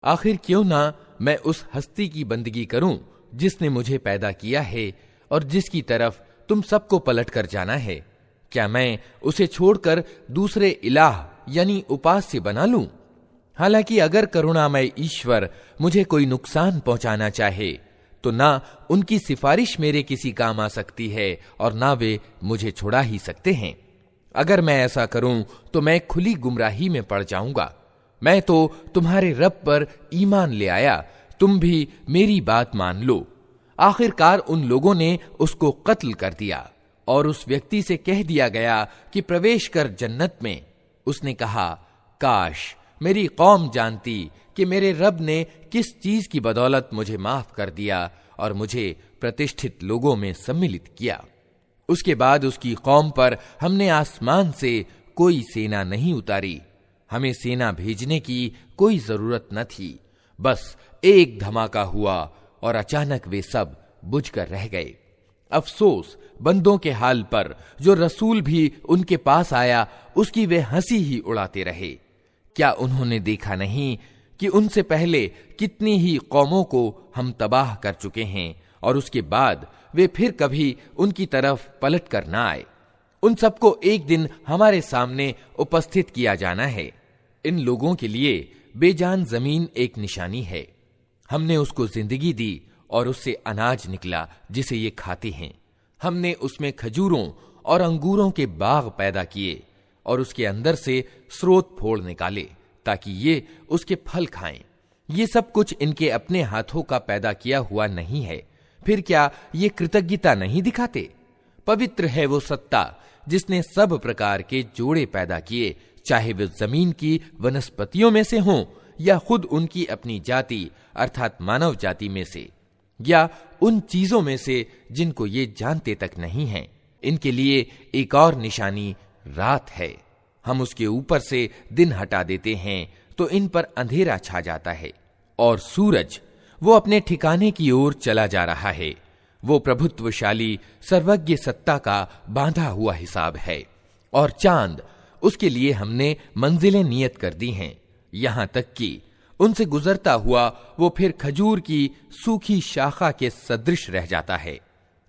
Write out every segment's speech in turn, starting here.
आखिर क्यों ना मैं उस हस्ती की बंदगी करूं जिसने मुझे पैदा किया है और जिसकी तरफ तुम सबको पलट कर जाना है। क्या मैं उसे छोड़कर दूसरे इलाह यानी उपास्य बना लूं? हालांकि अगर करुणामय ईश्वर मुझे कोई नुकसान पहुंचाना चाहे तो ना उनकी सिफारिश मेरे किसी काम आ सकती है और ना वे मुझे छुड़ा ही सकते हैं। अगर मैं ऐसा करूं तो मैं खुली गुमराही में पड़ जाऊंगा। मैं तो तुम्हारे रब पर ईमान ले आया, तुम भी मेरी बात मान लो। आखिरकार उन लोगों ने उसको कत्ल कर दिया और उस व्यक्ति से कह दिया गया कि प्रवेश कर जन्नत में। उसने कहा, काश मेरी कौम जानती कि मेरे रब ने किस चीज की बदौलत मुझे माफ कर दिया और मुझे प्रतिष्ठित लोगों में सम्मिलित किया। उसके बाद उसकी कौम पर हमने आसमान से कोई सेना नहीं उतारी। हमें सेना भेजने की कोई जरूरत न थी। बस एक धमाका हुआ और अचानक वे सब बुझकर रह गए। अफसोस बंदों के हाल पर जो रसूल भी उनके पास आया उसकी वे हंसी ही उड़ाते रहे। क्या उन्होंने देखा नहीं कि उनसे पहले कितनी ही कौमों को हम तबाह कर चुके हैं और उसके बाद वे फिर कभी उनकी तरफ पलट कर ना आए। उन सबको एक दिन हमारे सामने उपस्थित किया जाना है। इन लोगों के लिए बेजान जमीन एक निशानी है। हमने उसको जिंदगी दी और उससे अनाज निकला जिसे ये खाते हैं। हमने उसमें खजूरों और अंगूरों के बाग पैदा किए और उसके अंदर से स्रोत फोड़ निकाले ताकि ये उसके फल खाएं। ये सब कुछ इनके अपने हाथों का पैदा किया हुआ नहीं है। फिर क्या ये कृतज्ञता नहीं दिखाते? पवित्र है वो सत्ता जिसने सब प्रकार के जोड़े पैदा किए, चाहे वे जमीन की वनस्पतियों में से हों या खुद उनकी अपनी जाति अर्थात मानव जाति में से, या उन चीजों में से जिनको ये जानते तक नहीं हैं। इनके लिए एक और निशानी रात है। हम उसके ऊपर से दिन हटा देते हैं तो इन पर अंधेरा छा जाता है। और सूरज वो अपने ठिकाने की ओर चला जा रहा है। वो प्रभुत्वशाली सर्वज्ञ सत्ता का बांधा हुआ हिसाब है। और चांद, उसके लिए हमने मंजिलें नियत कर दी हैं, यहां तक कि उनसे गुजरता हुआ वो फिर खजूर की सूखी शाखा के सदृश रह जाता है।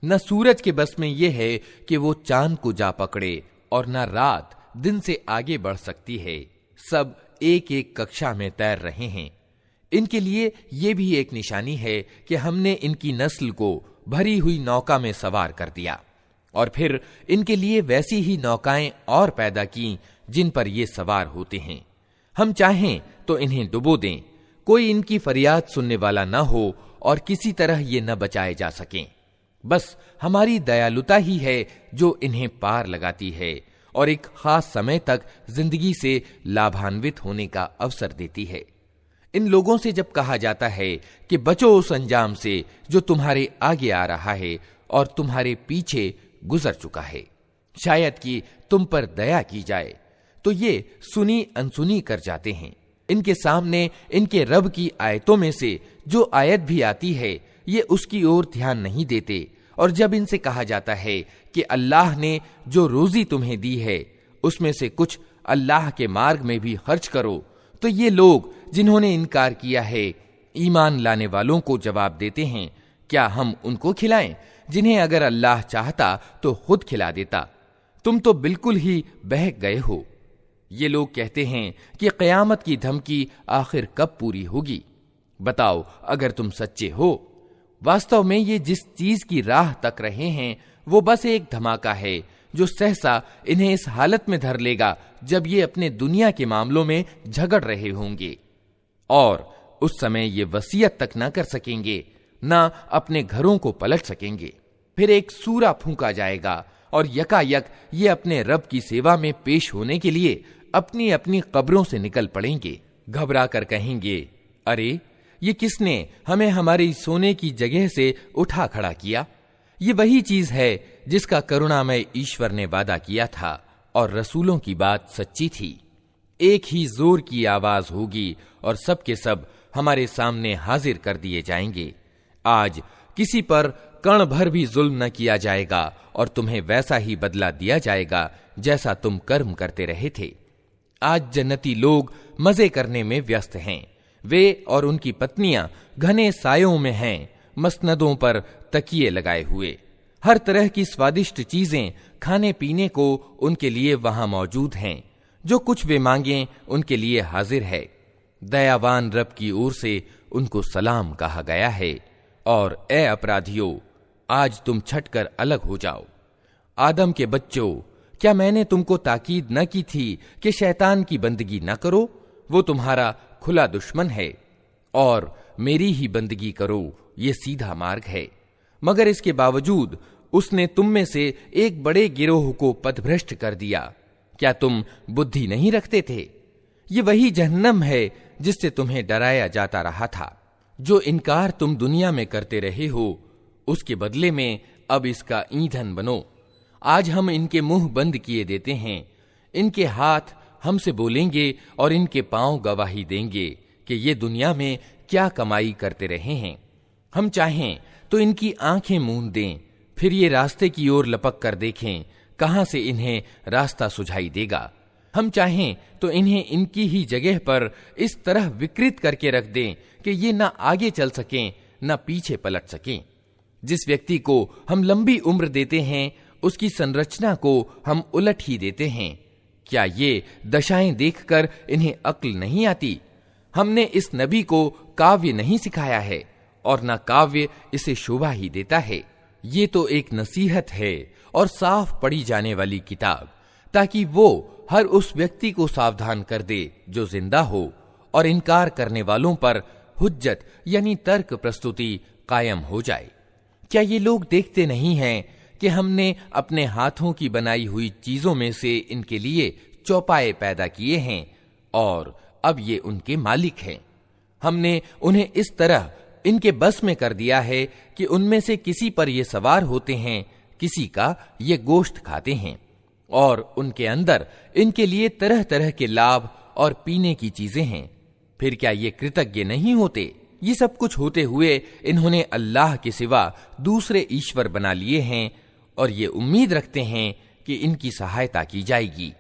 न सूरज के बस में यह है कि वो चांद को जा पकड़े और न रात दिन से आगे बढ़ सकती है। सब एक एक कक्षा में तैर रहे हैं। इनके लिए ये भी एक निशानी है कि हमने इनकी नस्ल को भरी हुई नौका में सवार कर दिया और फिर इनके लिए वैसी ही नौकाएं और पैदा की जिन पर ये सवार होते हैं। हम चाहें तो इन्हें डुबो दें, कोई इनकी फरियाद सुनने वाला न हो और किसी तरह ये न बचाए जा सकें। बस हमारी दयालुता ही है जो इन्हें पार लगाती है और एक खास समय तक जिंदगी से लाभान्वित होने का अवसर देती है। इन लोगों से जब कहा जाता है कि बचो उस अंजाम से जो तुम्हारे आगे आ रहा है और तुम्हारे पीछे गुजर चुका है, शायद कि तुम पर दया की जाए, तो ये सुनी अनसुनी कर जाते हैं। इनके सामने इनके रब की आयतों में से जो आयत भी आती है ये उसकी ओर ध्यान नहीं देते। और जब इनसे कहा जाता है कि अल्लाह ने जो रोजी तुम्हें दी है उसमें से कुछ अल्लाह के मार्ग में भी खर्च करो, तो ये लोग जिन्होंने इनकार किया है ईमान लाने वालों को जवाब देते हैं, क्या हम उनको खिलाएं जिन्हें अगर अल्लाह चाहता तो खुद खिला देता? तुम तो बिल्कुल ही बहक गए हो। ये लोग कहते हैं कि क़यामत की धमकी आखिर कब पूरी होगी? बताओ अगर तुम सच्चे हो। वास्तव में ये जिस चीज की राह तक रहे हैं वो बस एक धमाका है जो सहसा इन्हें इस हालत में धर लेगा जब ये अपने दुनिया के मामलों में झगड़ रहे होंगे और उस समय ये वसीयत तक ना कर सकेंगे, ना अपने घरों को पलट सकेंगे। फिर एक सूरा फूंका जाएगा और यकायक ये अपने रब की सेवा में पेश होने के लिए अपनी अपनी कब्रों से निकल पड़ेंगे। घबरा कर कहेंगे, अरे ये किसने हमें हमारी सोने की जगह से उठा खड़ा किया? ये वही चीज है जिसका करुणामय ईश्वर ने वादा किया था और रसूलों की बात सच्ची थी। एक ही जोर की आवाज होगी और सब के सब हमारे सामने हाजिर कर दिए जाएंगे। आज किसी पर कण भर भी जुल्म न किया जाएगा और तुम्हें वैसा ही बदला दिया जाएगा जैसा तुम कर्म करते रहे थे। आज जन्नती लोग मजे करने में व्यस्त हैं। वे और उनकी पत्नियां घने सायों में हैं, मसनदों पर तकिए लगाए हुए। हर तरह की स्वादिष्ट चीजें खाने पीने को उनके लिए वहां मौजूद हैं। जो कुछ वे मांगें उनके लिए हाजिर है। दयावान रब की ओर से उनको सलाम कहा गया है। और ए अपराधियों, आज तुम छटकर अलग हो जाओ। आदम के बच्चों, क्या मैंने तुमको ताकीद न की थी कि शैतान की बंदगी न करो? वो तुम्हारा खुला दुश्मन है। और मेरी ही बंदगी करो, ये सीधा मार्ग है। मगर इसके बावजूद उसने तुम में से एक बड़े गिरोह को पथभ्रष्ट कर दिया। क्या तुम बुद्धि नहीं रखते थे? ये वही जहन्नम है जिससे तुम्हें डराया जाता रहा था। जो इनकार तुम दुनिया में करते रहे हो, उसके बदले में अब इसका ईंधन बनो। आज हम इनके मुंह बंद किए देते हैं। इनके हाथ हमसे बोलेंगे और इनके पांव गवाही देंगे कि ये दुनिया में क्या कमाई करते रहे हैं। हम चाहें तो इनकी आंखें मूंद दें, फिर ये रास्ते की ओर लपक कर देखें कहां से इन्हें रास्ता सुझाई देगा। हम चाहें तो इन्हें इनकी ही जगह पर इस तरह विकृत करके रख दें कि ये न आगे चल सकें न पीछे पलट सकें। जिस व्यक्ति को हम लंबी उम्र देते हैं, उसकी संरचना को हम उलट ही देते हैं। क्या ये दशाएं देखकर इन्हें अक्ल नहीं आती? हमने इस नबी को काव्य नहीं सिखाया है और न काव्य इसे शोभा ही देता है। ये तो एक नसीहत है और साफ पढ़ी जाने वाली किताब, ताकि वो हर उस व्यक्ति को सावधान कर दे जो जिंदा हो और इनकार करने वालों पर हुज्जत यानी तर्क प्रस्तुति कायम हो जाए। क्या ये लोग देखते नहीं हैं कि हमने अपने हाथों की बनाई हुई चीजों में से इनके लिए चौपाए पैदा किए हैं और अब ये उनके मालिक हैं। हमने उन्हें इस तरह इनके बस में कर दिया है कि उनमें से किसी पर ये सवार होते हैं, किसी का ये गोश्त खाते हैं और उनके अंदर इनके लिए तरह तरह के लाभ और पीने की चीजें हैं। फिर क्या ये कृतज्ञ नहीं होते? ये सब कुछ होते हुए इन्होंने अल्लाह के सिवा दूसरे ईश्वर बना लिए हैं और ये उम्मीद रखते हैं कि इनकी सहायता की जाएगी।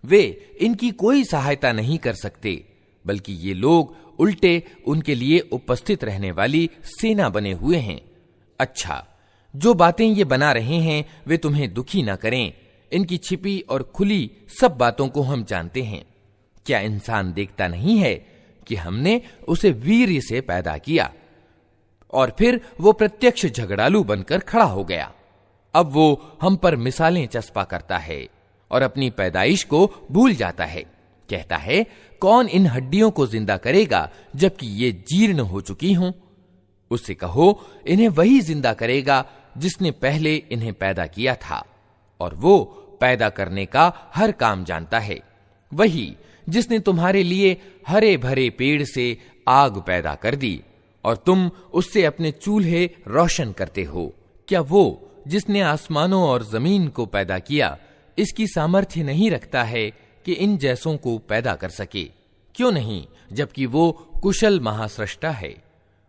वे इनकी कोई सहायता नहीं कर सकते, बल्कि ये लोग उल्टे उनके लिए उपस्थित रहने वाली सेना बने हुए हैं। अच्छा, जो बातें ये बना रहे हैं वे तुम्हें दुखी ना करें। इनकी छिपी और खुली सब बातों को हम जानते हैं। क्या इंसान देखता नहीं है कि हमने उसे वीर्य से पैदा किया और फिर वो प्रत्यक्ष झगड़ालू बनकर खड़ा हो गया। अब वो हम पर मिसालें चस्पा करता है और अपनी पैदाइश को भूल जाता है। कहता है, कौन इन हड्डियों को जिंदा करेगा जबकि ये जीर्ण हो चुकी हों? उससे कहो, इन्हें वही जिंदा करेगा जिसने पहले इन्हें पैदा किया था, और वो पैदा करने का हर काम जानता है। वही जिसने तुम्हारे लिए हरे भरे पेड़ से आग पैदा कर दी और तुम उससे अपने चूल्हे रोशन करते हो। क्या वो जिसने आसमानों और जमीन को पैदा किया इसकी सामर्थ्य नहीं रखता है कि इन जैसों को पैदा कर सके? क्यों नहीं, जबकि वो कुशल महासृष्टा है।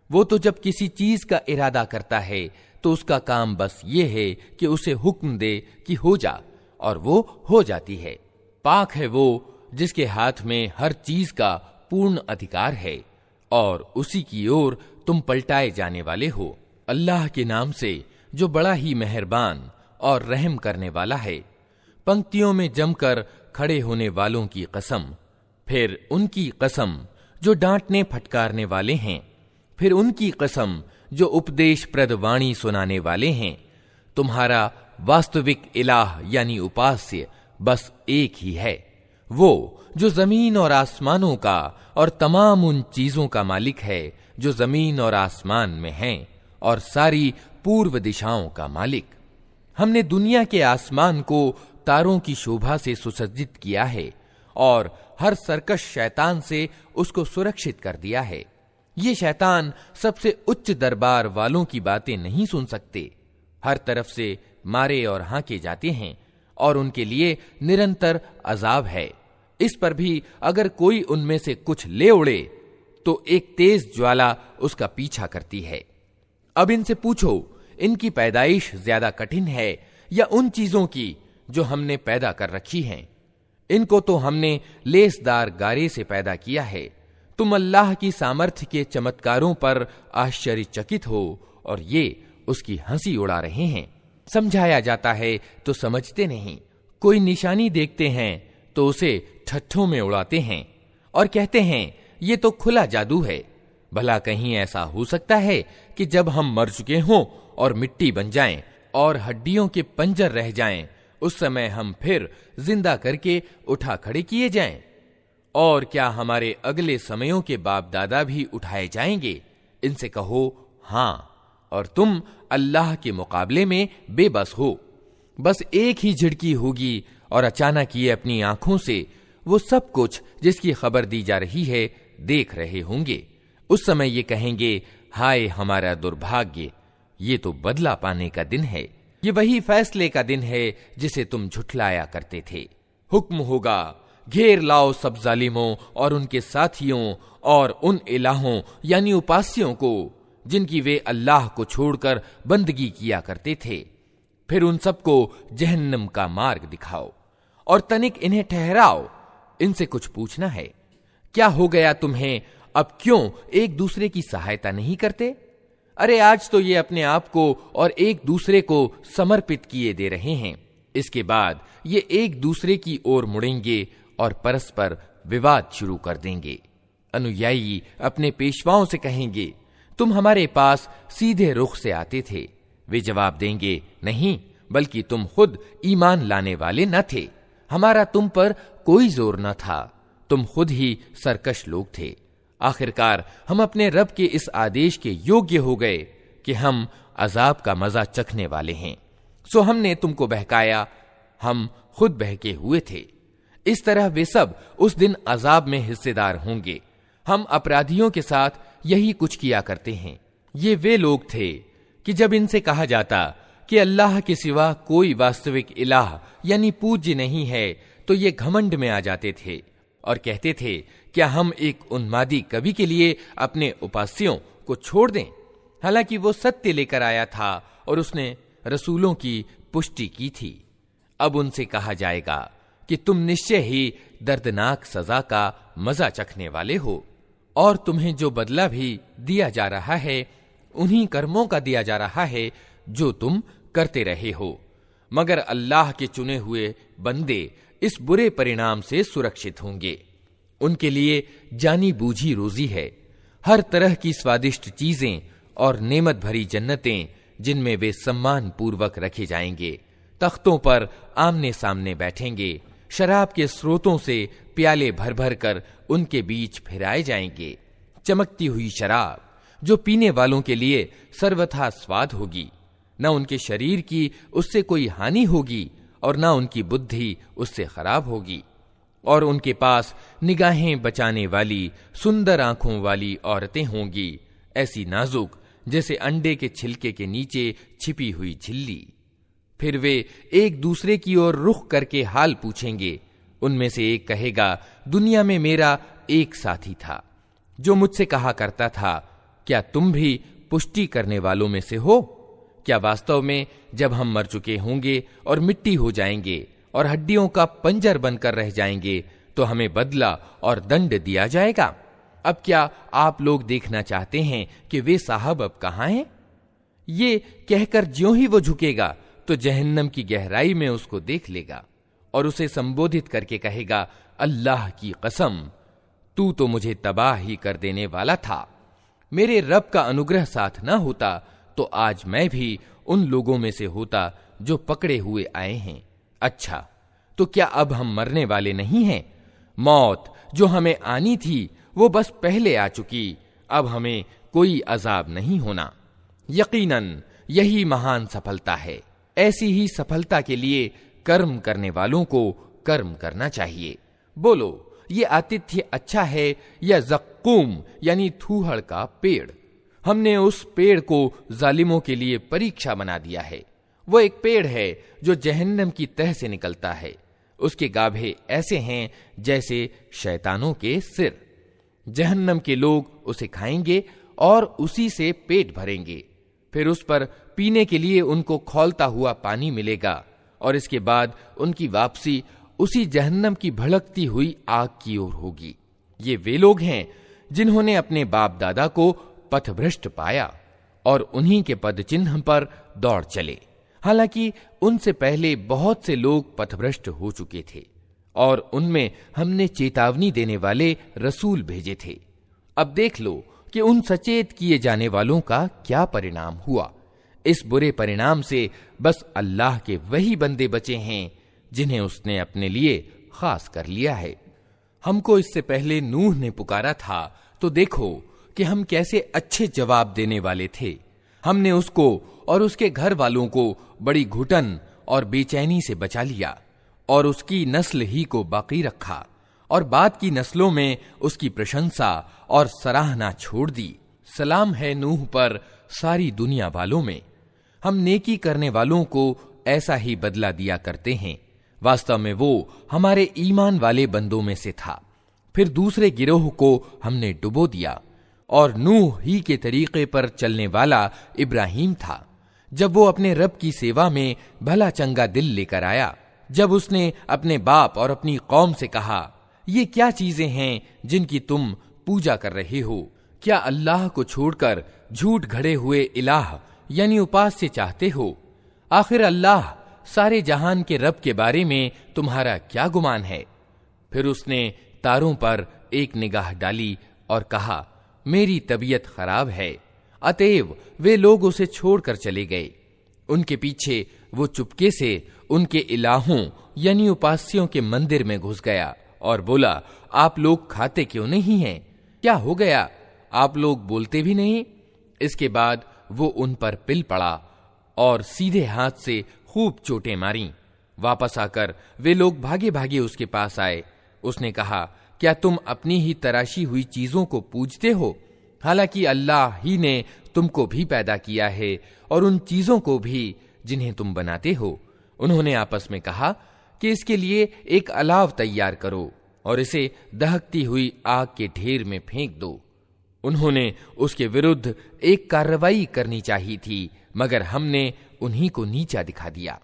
वो तो जब किसी चीज का इरादा करता है तो उसका काम बस ये है कि उसे हुक्म दे कि हो जा, और वो हो जाती है। पाक है वो जिसके हाथ में हर चीज का पूर्ण अधिकार है और उसी की ओर तुम पलटाए जाने वाले हो। अल्लाह के नाम से जो बड़ा ही मेहरबान और रहम करने वाला है। पंक्तियों में जमकर खड़े होने वालों की कसम, फिर उनकी कसम जो डांटने फटकारने वाले हैं, फिर उनकी कसम जो उपदेश प्रद वाणी सुनाने वाले हैं। तुम्हारा वास्तविक इलाह यानी उपास्य बस एक ही है, वो जो जमीन और आसमानों का और तमाम उन चीजों का मालिक है जो जमीन और आसमान में हैं, और सारी पूर्व दिशाओं का मालिक। हमने दुनिया के आसमान को तारों की शोभा से सुसज्जित किया है और हर सरकश शैतान से उसको सुरक्षित कर दिया है। ये शैतान सबसे उच्च दरबार वालों की बातें नहीं सुन सकते। हर तरफ से मारे और हांके जाते हैं और उनके लिए निरंतर अजाब है। इस पर भी अगर कोई उनमें से कुछ ले उड़े तो एक तेज ज्वाला उसका पीछा करती है। अब इनसे पूछो, इनकी पैदाइश ज्यादा कठिन है या उन चीजों की जो हमने पैदा कर रखी हैं? इनको तो हमने लेसदार गारे से पैदा किया है तुम अल्लाह की सामर्थ्य के चमत्कारों पर आश्चर्यचकित हो और ये उसकी हंसी उड़ा रहे हैं। समझाया जाता है तो समझते नहीं, कोई निशानी देखते हैं तो उसे ठट्ठों में उड़ाते हैं और कहते हैं ये तो खुला जादू है। भला कहीं ऐसा हो सकता है कि जब हम मर चुके हों और मिट्टी बन जाएं और हड्डियों के पंजर रह जाएं, उस समय हम फिर जिंदा करके उठा खड़े किए जाएं? और क्या हमारे अगले समयों के बाप दादा भी उठाए जाएंगे? इनसे कहो हां, और तुम अल्लाह के मुकाबले में बेबस हो। बस एक ही झिड़की होगी और अचानक ये अपनी आंखों से वो सब कुछ जिसकी खबर दी जा रही है देख रहे होंगे। उस समय ये कहेंगे, हाय हमारा दुर्भाग्य, ये तो बदला पाने का दिन है, ये वही फैसले का दिन है जिसे तुम झुठलाया करते थे। हुक्म होगा, घेर लाओ सब जालिमों और उनके साथियों और उन इलाहों यानी उपास्यों को जिनकी वे अल्लाह को छोड़कर बंदगी किया करते थे। फिर उन सबको जहन्नम का मार्ग दिखाओ और तनिक इन्हें ठहराओ। इनसे कुछ पूछना है, क्या हो गया तुम्हें? अब क्यों एक दूसरे की सहायता नहीं करते? अरे आज तो ये अपने आप को और एक दूसरे को समर्पित किए दे रहे हैं। इसके बाद ये एक दूसरे की ओर मुड़ेंगे और परस्पर विवाद शुरू कर देंगे। अनुयायी अपने पेशवाओं से कहेंगे, तुम हमारे पास सीधे रुख से आते थे। वे जवाब देंगे, नहीं, बल्कि तुम खुद ईमान लाने वाले न थे। हमारा तुम पर कोई जोर न था, तुम खुद ही सरकश लोग थे। आखिरकार हम अपने रब के इस आदेश के योग्य हो गए कि हम अजाब का मजा चखने वाले हैं, सो हमने तुमको बहकाया, हम खुद बहके हुए थे। इस तरह वे सब उस दिन अजाब में हिस्सेदार होंगे। हम अपराधियों के साथ यही कुछ किया करते हैं। ये वे लोग थे कि जब इनसे कहा जाता कि अल्लाह के सिवा कोई वास्तविक इलाह यानी पूज्य नहीं है, तो ये घमंड में आ जाते थे और कहते थे, क्या हम एक उन्मादी कवि के लिए अपने उपास्यों को छोड़ दें? हालांकि वो सत्य लेकर आया था और उसने रसूलों की पुष्टि की थी। अब उनसे कहा जाएगा कि तुम निश्चय ही दर्दनाक सजा का मजा चखने वाले हो और तुम्हें जो बदला भी दिया जा रहा है उन्हीं कर्मों का दिया जा रहा है जो तुम करते रहे हो। मगर अल्लाह के चुने हुए बंदे इस बुरे परिणाम से सुरक्षित होंगे। उनके लिए जानी बूझी रोजी है, हर तरह की स्वादिष्ट चीजें और नेमत भरी जन्नतें जिनमें वे सम्मान पूर्वक रखे जाएंगे। तख्तों पर आमने सामने बैठेंगे, शराब के स्रोतों से प्याले भर भर कर उनके बीच फिराए जाएंगे। चमकती हुई शराब जो पीने वालों के लिए सर्वथा स्वाद होगी, न उनके शरीर की उससे कोई हानि होगी और न उनकी बुद्धि उससे खराब होगी। और उनके पास निगाहें बचाने वाली सुंदर आंखों वाली औरतें होंगी, ऐसी नाजुक जैसे अंडे के छिलके के नीचे छिपी हुई झिल्ली। फिर वे एक दूसरे की ओर रुख करके हाल पूछेंगे। उनमें से एक कहेगा, दुनिया में मेरा एक साथी था जो मुझसे कहा करता था, क्या तुम भी पुष्टि करने वालों में से हो? क्या वास्तव में जब हम मर चुके होंगे और मिट्टी हो जाएंगे और हड्डियों का पंजर बनकर रह जाएंगे तो हमें बदला और दंड दिया जाएगा? अब क्या आप लोग देखना चाहते हैं कि वे साहब अब कहां हैं? ये कहकर ज्यों ही वो झुकेगा तो जहन्नम की गहराई में उसको देख लेगा और उसे संबोधित करके कहेगा, अल्लाह की कसम, तू तो मुझे तबाह ही कर देने वाला था। मेरे रब का अनुग्रह साथ न होता तो आज मैं भी उन लोगों में से होता जो पकड़े हुए आए हैं। अच्छा, तो क्या अब हम मरने वाले नहीं हैं? मौत जो हमें आनी थी वो बस पहले आ चुकी, अब हमें कोई अजाब नहीं होना। यकीनन यही महान सफलता है। ऐसी ही सफलता के लिए कर्म करने वालों को कर्म करना चाहिए। बोलो, ये आतिथ्य अच्छा है या ज़क्कूम यानी थूहड़ का पेड़? हमने उस पेड़ को जालिमों के लिए परीक्षा बना दिया है। वो एक पेड़ है जो जहन्नम की तह से निकलता है। उसके गाभे ऐसे हैं जैसे शैतानों के सिर। जहन्नम के लोग उसे खाएंगे और उसी से पेट भरेंगे। फिर उस पर पीने के लिए उनको खौलता हुआ पानी मिलेगा और इसके बाद उनकी वापसी उसी जहन्नम की भड़कती हुई आग की ओर होगी। ये वे लोग हैं जिन्होंने अपने बाप दादा को पथभ्रष्ट पाया और उन्हीं के पद चिन्ह पर दौड़ चले। हालांकि उनसे पहले बहुत से लोग पथभ्रष्ट हो चुके थे और उनमें हमने चेतावनी देने वाले रसूल भेजे थे। अब देख लो कि उन सचेत किए जाने वालों का क्या परिणाम हुआ। इस बुरे परिणाम से बस अल्लाह के वही बंदे बचे हैं जिन्हें उसने अपने लिए खास कर लिया है। हमको इससे पहले नूह ने पुकारा था तो देखो कि हम कैसे अच्छे जवाब देने वाले थे। हमने उसको और उसके घर वालों को बड़ी घुटन और बेचैनी से बचा लिया और उसकी नस्ल ही को बाकी रखा और बाद की नस्लों में उसकी प्रशंसा और सराहना छोड़ दी। सलाम है नूह पर सारी दुनिया वालों में। हम नेकी करने वालों को ऐसा ही बदला दिया करते हैं। वास्तव में वो हमारे ईमान वाले बंदों में से था। फिर दूसरे गिरोह को हमने डुबो दिया और नूह ही के तरीके पर चलने वाला इब्राहिम था। जब वो अपने रब की सेवा में भला चंगा दिल लेकर आया, जब उसने अपने बाप और अपनी कौम से कहा, ये क्या चीजें हैं जिनकी तुम पूजा कर रहे हो? क्या अल्लाह को छोड़कर झूठ घड़े हुए इलाह यानी उपास्य चाहते हो? आखिर अल्लाह सारे जहान के रब के बारे में तुम्हारा क्या गुमान है? फिर उसने तारों पर एक निगाह डाली और कहा, मेरी तबीयत खराब है। अतएव वे लोग उसे छोड़कर चले गए। उनके पीछे वो चुपके से उनके इलाहों यानी उपास्यों के मंदिर में घुस गया और बोला, आप लोग खाते क्यों नहीं हैं? क्या हो गया? आप लोग बोलते भी नहीं? इसके बाद वो उन पर पिल पड़ा और सीधे हाथ से खूब चोटें मारी। वापस आकर वे लोग भागे भागे उसके पास आए। उसने कहा, क्या तुम अपनी ही तराशी हुई चीजों को पूजते हो? हालांकि अल्लाह ही ने तुमको भी पैदा किया है और उन चीजों को भी जिन्हें तुम बनाते हो। उन्होंने आपस में कहा कि इसके लिए एक अलाव तैयार करो और इसे दहकती हुई आग के ढेर में फेंक दो। उन्होंने उसके विरुद्ध एक कार्रवाई करनी चाहिए थी, मगर हमने उन्हीं को नीचा दिखा दिया।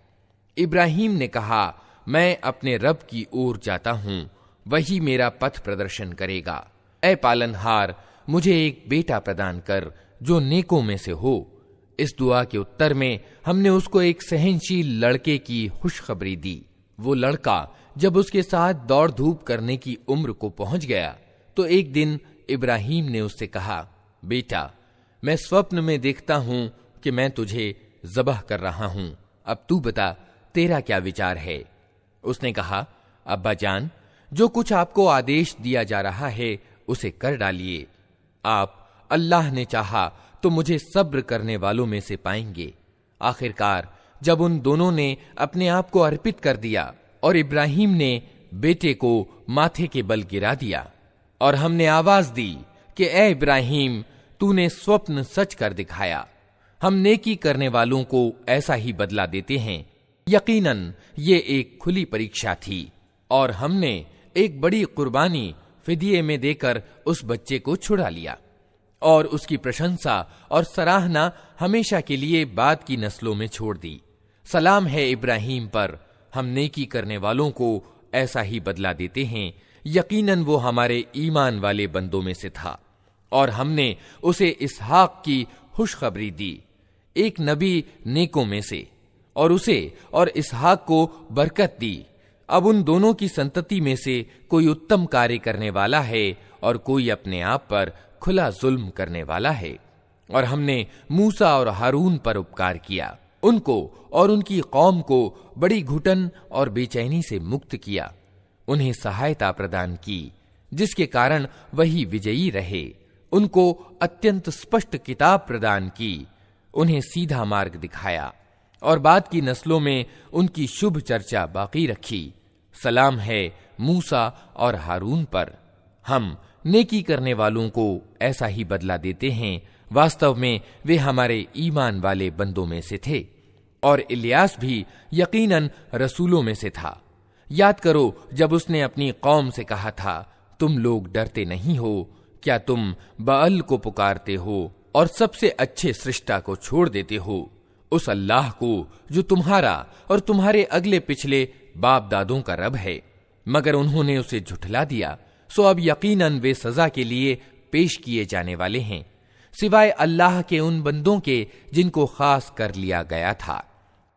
इब्राहिम ने कहा, मैं अपने रब की ओर जाता हूं, वही मेरा पथ प्रदर्शन करेगा। ऐ पालनहार, मुझे एक बेटा प्रदान कर जो नेकों में से हो। इस दुआ के उत्तर में हमने उसको एक सहनशील लड़के की खुशखबरी दी। वो लड़का जब उसके साथ दौड़ धूप करने की उम्र को पहुंच गया तो एक दिन इब्राहिम ने उससे कहा, बेटा, मैं स्वप्न में देखता हूं कि मैं तुझे ज़बह कर रहा हूं। अब तू बता, तेरा क्या विचार है? उसने कहा, अब्बा जान, जो कुछ आपको आदेश दिया जा रहा है उसे कर डालिए। आप अल्लाह ने चाहा तो मुझे सब्र करने वालों में से पाएंगे। आखिरकार जब उन दोनों ने अपने आप को अर्पित कर दिया और इब्राहिम ने बेटे को माथे के बल गिरा दिया और हमने आवाज दी कि ए इब्राहिम, तूने स्वप्न सच कर दिखाया। हम नेकी करने वालों को ऐसा ही बदला देते हैं। यकीनन ये एक खुली परीक्षा थी और हमने एक बड़ी कुर्बानी फिदिये में देकर उस बच्चे को छुड़ा लिया और उसकी प्रशंसा और सराहना हमेशा के लिए बाद की नस्लों में छोड़ दी। सलाम है इब्राहिम पर, हम नेकी करने वालों को ऐसा ही बदला देते हैं। यकीनन वो हमारे ईमान वाले बंदों में से था और हमने उसे इसहाक की खुशखबरी दी, एक नबी नेकों में से, और उसे और इसहाक को बरकत दी। अब उन दोनों की संतति में से कोई उत्तम कार्य करने वाला है और कोई अपने आप पर खुला जुल्म करने वाला है। और हमने मूसा और हारून पर उपकार किया, उनको और उनकी कौम को बड़ी घुटन और बेचैनी से मुक्त किया, उन्हें सहायता प्रदान की जिसके कारण वही विजयी रहे, उनको अत्यंत स्पष्ट किताब प्रदान की, उन्हें सीधा मार्ग दिखाया और बाद की नस्लों में उनकी शुभ चर्चा बाकी रखी। सलाम है मूसा और हारून पर। हम नेकी करने वालों को ऐसा ही बदला देते हैं। वास्तव में वे हमारे ईमान वाले बंदों में से थे और इलियास भी यकीनन रसूलों में से था। याद करो जब उसने अपनी कौम से कहा था, तुम लोग डरते नहीं हो? क्या तुम बाल को पुकारते हो और सबसे अच्छे सृष्टा को छोड़ देते हो, उस अल्लाह को जो तुम्हारा और तुम्हारे अगले पिछले बाप दादों का रब है? मगर उन्होंने उसे झुठला दिया, सो अब यकीनन वे सजा के लिए पेश किए जाने वाले हैं, सिवाय अल्लाह के उन बंदों के जिनको खास कर लिया गया था।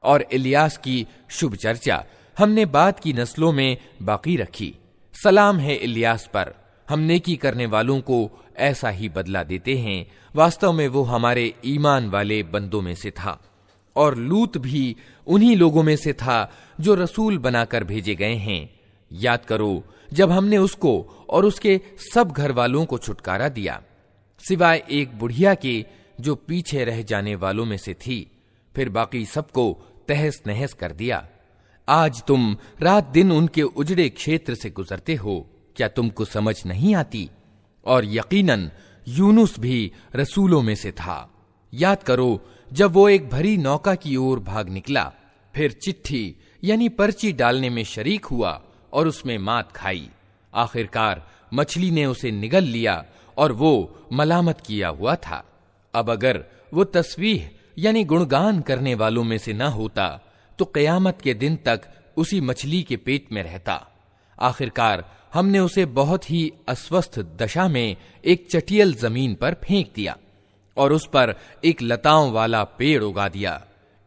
और इलियास की शुभ चर्चा हमने बाद की नस्लों में बाकी रखी। सलाम है इलियास पर, हम नेकी करने वालों को ऐसा ही बदला देते हैं। वास्तव में वो हमारे ईमान वाले बंदों में से था। और लूत भी उन्हीं लोगों में से था जो रसूल बनाकर भेजे गए हैं। याद करो जब हमने उसको और उसके सब घर वालों को छुटकारा दिया, सिवाय एक बुढ़िया के जो पीछे रह जाने वालों में से थी, फिर बाकी सबको तहस नहस कर दिया। आज तुम रात दिन उनके उजड़े क्षेत्र से गुजरते हो, क्या तुमको समझ नहीं आती? और यकीनन यूनुस भी रसूलों में से था। याद करो जब वो एक भरी नौका की ओर भाग निकला, फिर चिट्ठी यानी पर्ची डालने में शरीक हुआ और उसमें मात खाई। आखिरकार मछली ने उसे निगल लिया और वो मलामत किया हुआ था। अब अगर वो तस्वीह यानी गुणगान करने वालों में से न होता तो क़यामत के दिन तक उसी मछली के पेट में रहता। आखिरकार हमने उसे बहुत ही अस्वस्थ दशा में एक चटियल जमीन पर फेंक दिया और उस पर एक लताओं वाला पेड़ उगा दिया।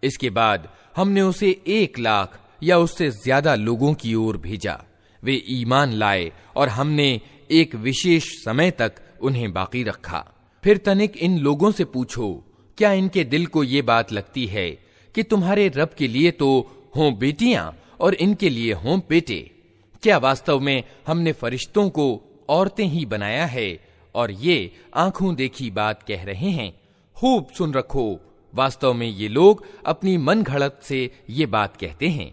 इसके बाद हमने उसे 1 लाख या उससे ज्यादा लोगों की ओर भेजा। वे ईमान लाए और हमने एक विशेष समय तक उन्हें बाकी रखा। फिर तनिक इन लोगों से पूछो, क्या इनके दिल को ये बात लगती है कि तुम्हारे रब के लिए तो हों बेटियां और इनके लिए हों बेटे? क्या वास्तव में हमने फरिश्तों को औरतें ही बनाया है और ये आंखों देखी बात कह रहे हैं? खूब सुन रखो, वास्तव में ये लोग अपनी मन घड़त से ये बात कहते हैं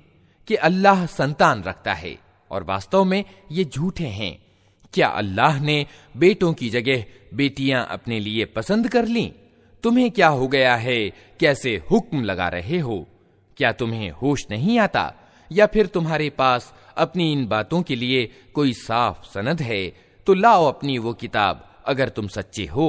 कि अल्लाह संतान रखता है, और वास्तव में ये झूठे हैं। क्या अल्लाह ने बेटों की जगह बेटियां अपने लिए पसंद कर लीं? तुम्हें क्या हो गया है, कैसे हुक्म लगा रहे हो? क्या तुम्हें होश नहीं आता? या फिर तुम्हारे पास अपनी इन बातों के लिए कोई साफ सनद है? तो लाओ अपनी वो किताब अगर तुम सच्चे हो।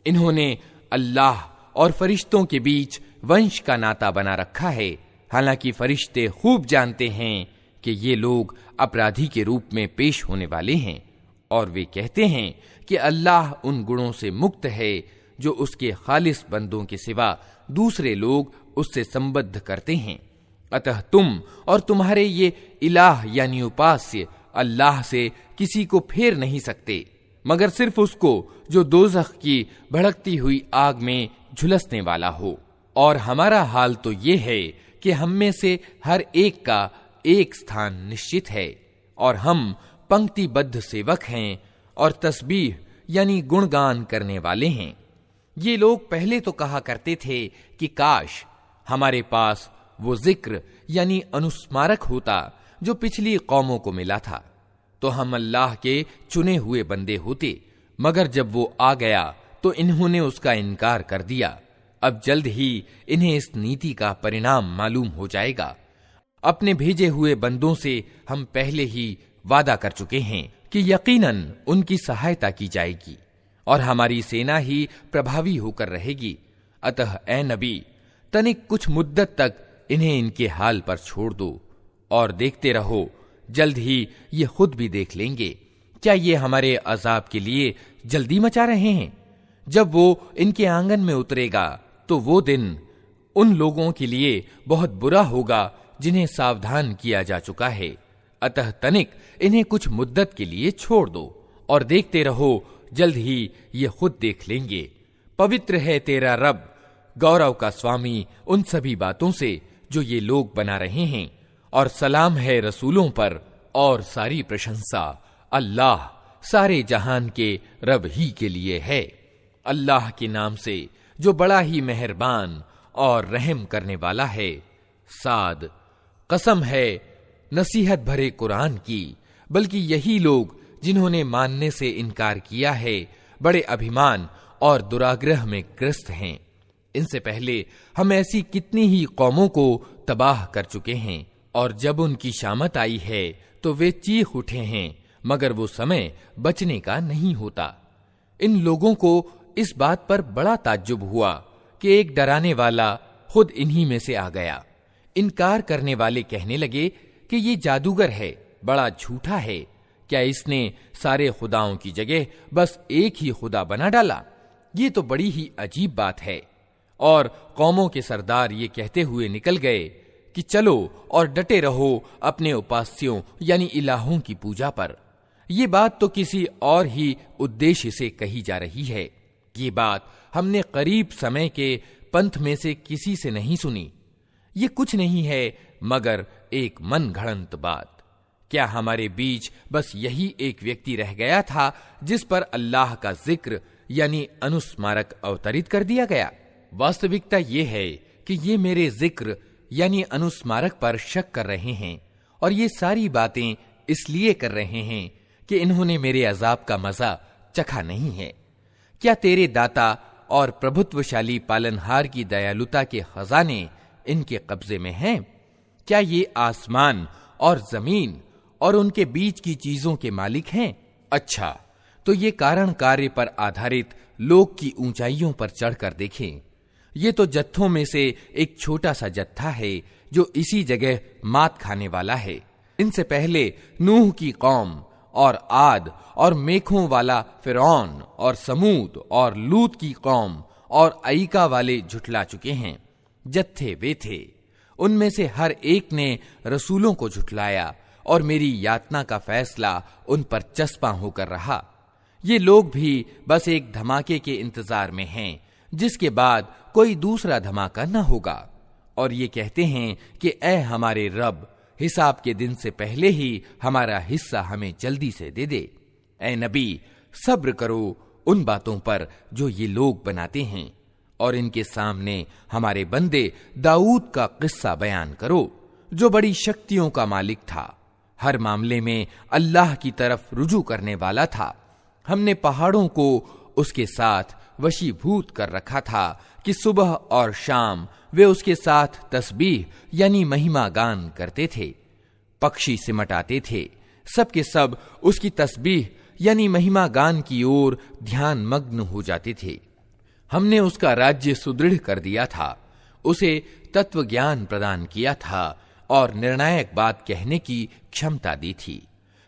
इन्होंने अल्लाह और फरिश्तों के बीच वंश का नाता बना रखा है, हालांकि फरिश्ते खूब जानते हैं कि ये लोग अपराधी के रूप में पेश होने वाले हैं। और वे कहते हैं कि अल्लाह उन गुणों से मुक्त है जो उसके खालिस बंदों के सिवा दूसरे लोग उससे संबद्ध करते हैं। अतः तुम और तुम्हारे ये इलाह यानी उपास्य अल्लाह से किसी को फेर नहीं सकते, मगर सिर्फ उसको जो दोज़ख की भड़कती हुई आग में झुलसने वाला हो। और हमारा हाल तो ये है कि हम में से हर एक का एक स्थान निश्चित है, और हम पंक्तिबद्ध सेवक हैं और तस्बीह यानी गुणगान करने वाले हैं। ये लोग पहले तो कहा करते थे कि काश हमारे पास वो जिक्र यानी अनुस्मारक होता जो पिछली कौमों को मिला था, तो हम अल्लाह के चुने हुए बंदे होते। मगर जब वो आ गया तो इन्होंने उसका इनकार कर दिया। अब जल्द ही इन्हें इस नीति का परिणाम मालूम हो जाएगा। अपने भेजे हुए बंदों से हम पहले ही वादा कर चुके हैं कि यकीनन उनकी सहायता की जाएगी और हमारी सेना ही प्रभावी होकर रहेगी। अतः ए नबी, तनिक कुछ मुद्दत तक इन्हें इनके हाल पर छोड़ दो और देखते रहो, जल्द ही ये खुद भी देख लेंगे। क्या ये हमारे अजाब के लिए जल्दी मचा रहे हैं? जब वो इनके आंगन में उतरेगा तो वो दिन उन लोगों के लिए बहुत बुरा होगा जिन्हें सावधान किया जा चुका है। अतः तनिक इन्हें कुछ मुद्दत के लिए छोड़ दो और देखते रहो, जल्द ही ये खुद देख लेंगे। पवित्र है तेरा रब, गौरव का स्वामी उन सभी बातों से जो ये लोग बना रहे हैं, और सलाम है रसूलों पर, और सारी प्रशंसा अल्लाह सारे जहान के रब ही के लिए है। अल्लाह के नाम से जो बड़ा ही मेहरबान और रहम करने वाला है। साद, कसम है नसीहत भरे कुरान की, बल्कि यही लोग जिन्होंने मानने से इनकार किया है बड़े अभिमान और दुराग्रह में ग्रस्त हैं। इनसे पहले हम ऐसी कितनी ही कौमों को तबाह कर चुके हैं, और जब उनकी शामत आई है तो वे चीख उठे हैं, मगर वो समय बचने का नहीं होता। इन लोगों को इस बात पर बड़ा ताज्जुब हुआ कि एक डराने वाला खुद इन्हीं में से आ गया। इनकार करने वाले कहने लगे कि ये जादूगर है, बड़ा झूठा है। क्या इसने सारे खुदाओं की जगह बस एक ही खुदा बना डाला? ये तो बड़ी ही अजीब बात है। और कौमों के सरदार ये कहते हुए निकल गए कि चलो और डटे रहो अपने उपास्यों यानी इलाहों की पूजा पर। ये बात तो किसी और ही उद्देश्य से कही जा रही है। ये बात हमने करीब समय के पंथ में से किसी से नहीं सुनी। ये कुछ नहीं है मगर एक मन घड़ंत बात। क्या हमारे बीच बस यही एक व्यक्ति रह गया था जिस पर अल्लाह का जिक्र यानी अनुस्मारक अवतरित कर दिया गया? वास्तविकता ये है कि ये मेरे जिक्र यानी अनुस्मारक पर शक कर रहे हैं और ये सारी बातें इसलिए कर रहे हैं कि इन्होंने मेरे अजाब का मजा चखा नहीं है। क्या तेरे दाता और प्रभुत्वशाली पालनहार की दयालुता के खजाने इनके कब्जे में हैं? क्या ये आसमान और जमीन और उनके बीच की चीजों के मालिक हैं? अच्छा, तो ये कारण कार्य पर आधारित लोक की ऊंचाइयों पर चढ़कर देखें। ये तो जत्थों में से एक छोटा सा जत्था है जो इसी जगह मात खाने वाला है। इनसे पहले नूह की कौम और आद और मेखों वाला फिरौन और समूद और लूत की कौम और अईका वाले झुठला चुके हैं। जत्थे वे थे, उनमें से हर एक ने रसूलों को झुठलाया और मेरी यातना का फैसला उन पर चस्पा होकर रहा। ये लोग भी बस एक धमाके के इंतजार में हैं जिसके बाद कोई दूसरा धमाका न होगा, और ये कहते हैं कि ऐ हमारे रब, हिसाब के दिन से पहले ही हमारा हिस्सा हमें जल्दी से दे दे। ऐ नबी, सब्र करो उन बातों पर जो ये लोग बनाते हैं, और इनके सामने हमारे बंदे दाऊद का किस्सा बयान करो जो बड़ी शक्तियों का मालिक था, हर मामले में अल्लाह की तरफ रुजू करने वाला था। हमने पहाड़ों को उसके साथ वशीभूत कर रखा था कि सुबह और शाम वे उसके साथ तस्बीह यानी महिमा गान करते थे। पक्षी सिमट आते थे, सब के सब उसकी तस्बीह यानी महिमा गान की ओर ध्यान मग्न हो जाते थे। हमने उसका राज्य सुदृढ़ कर दिया था, उसे तत्व ज्ञान प्रदान किया था और निर्णायक बात कहने की क्षमता दी थी।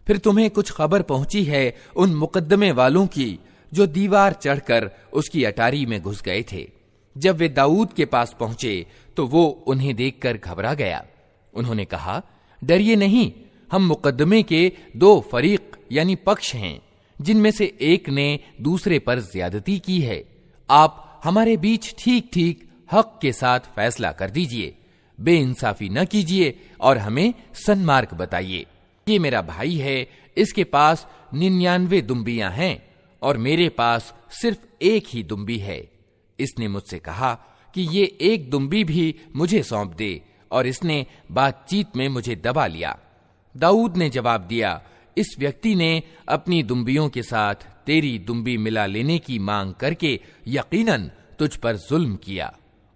फिर तुम्हें कुछ खबर पहुंची है उन मुकद्दमे वालों की जो दीवार चढ़कर उसकी अटारी में घुस गए थे। जब वे दाऊद के पास पहुंचे तो वो उन्हें देखकर घबरा गया। उन्होंने कहा, डरिए नहीं, हम मुकद्दमे के दो फरीक यानी पक्ष हैं जिनमें से एक ने दूसरे पर ज्यादती की है। आप हमारे बीच ठीक ठीक हक के साथ फैसला कर दीजिए, बेइंसाफी न कीजिए और हमें सन्मार्ग बताइए। ये मेरा भाई है, इसके पास 99 दुम्बियां हैं और मेरे पास सिर्फ एक ही दुम्बी है। इसने मुझसे कहा कि ये एक दुम्बी भी मुझे सौंप दे, और इसने बातचीत में मुझे दबा लिया। दाऊद ने जवाब दिया, इस व्यक्ति ने अपनी दुम्बियों के साथ तेरी दुम्बी मिला लेने की मांग करके यकीनन तुझ पर जुल्म किया,